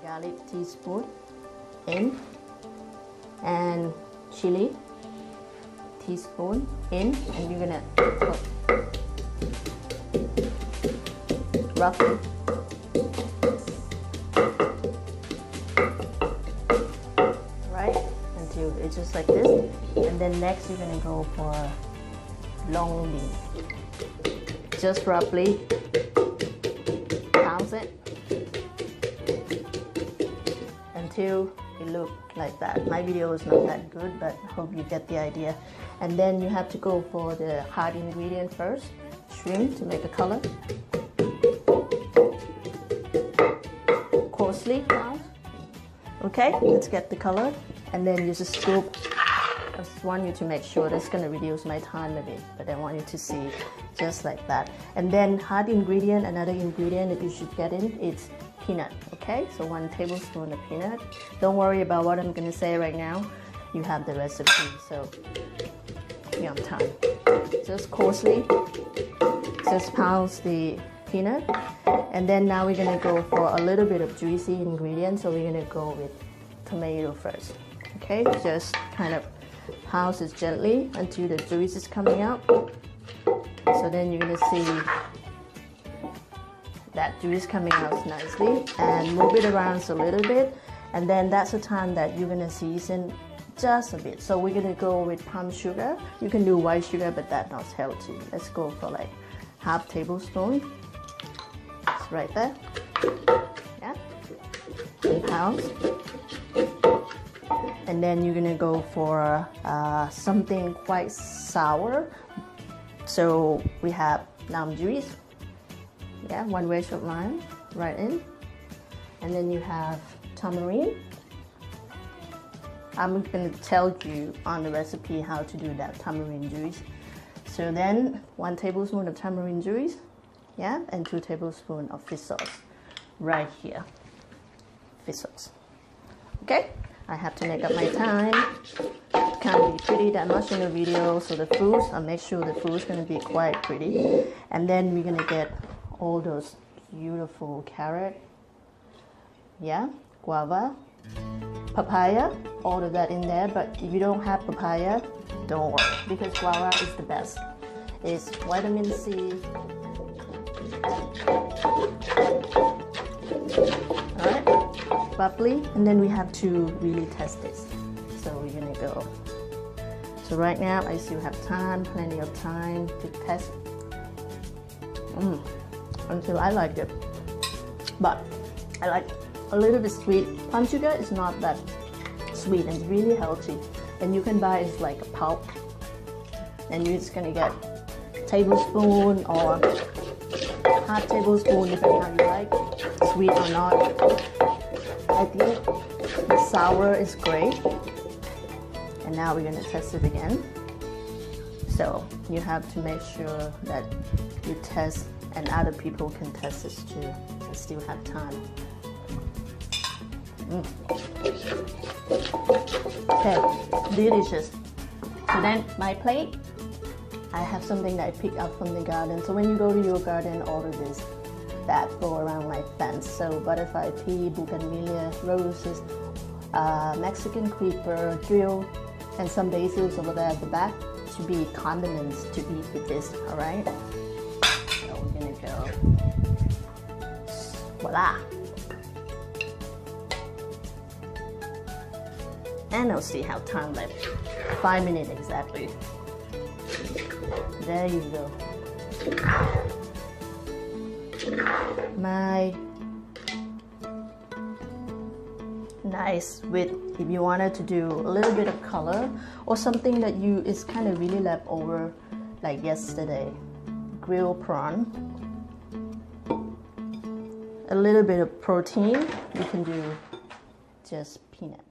garlic teaspoon in, and chili teaspoon in, and you're gonna put roughly right until it's just like this. And then next you're gonna go for long bean. Just roughly pound it until it looks like that. My video is not that good, but I hope you get the idea. And then you have to go for the hard ingredient first, shrimp to make a color. Coarsely ground. Okay, let's get the color. And then you just scoop. I just want you to make sure that's going to reduce my time a bit, but I want you to see just like that. And then hard ingredient, another ingredient that you should get in, it's peanut. Okay, so 1 tablespoon of peanut. Don't worry about what I'm going to say right now. You have the recipe, so you're on time. Just coarsely, just pound the peanut. And then now we're going to go for a little bit of juicy ingredients. So we're going to go with tomato first. Okay, just kind of pound it gently until the juice is coming out. So then you're going to see that juice coming out nicely, and move it around a little bit. And then that's the time that you're going to season just a bit. So we're going to go with palm sugar. You can do white sugar, but that's not healthy. Let's go for like half tablespoon. It's right there. Yeah. And pounds. And then you're gonna go for something quite sour. So we have lime juice. Yeah, 1 wedge of lime right in. And then you have tamarind. I'm gonna tell you on the recipe how to do that tamarind juice. So then 1 tablespoon of tamarind juice, yeah, and 2 tablespoons of fish sauce right here. Fish sauce. Okay, I have to make up my time. It can't be pretty that much in the video, so the fruits, I'll make sure the fruit's gonna be quite pretty. And then we're gonna get all those beautiful carrot, yeah, guava, papaya, all of that in there. But if you don't have papaya, don't worry, because guava is the best. It's vitamin C. Alright, bubbly, and then we have to really test this. So we're gonna go. So right now I still have time, plenty of time to test until I like it. But I like a little bit sweet. Palm sugar is not that sweet and it's really healthy. And you can buy it like a pulp, and you're just gonna get a tablespoon or half tablespoon, depending how you like, sweet or not. I think the sour is great. And now we're gonna test it again. So you have to make sure that you test and other people can test this too and still have time. Okay, delicious. So then my plate, I have something that I picked up from the garden. So when you go to your garden, order this that go around my fence. So butterfly pea, bougainvillea, roses, Mexican creeper, dill, and some basils over there at the back to be condiments to eat with this. All right. So we're gonna go. Voila. And I'll see how time left. 5 minutes exactly. There you go. My nice with, if you wanted to do a little bit of color or something that you is kind of really left over, like yesterday, grilled prawn, a little bit of protein, you can do just peanut.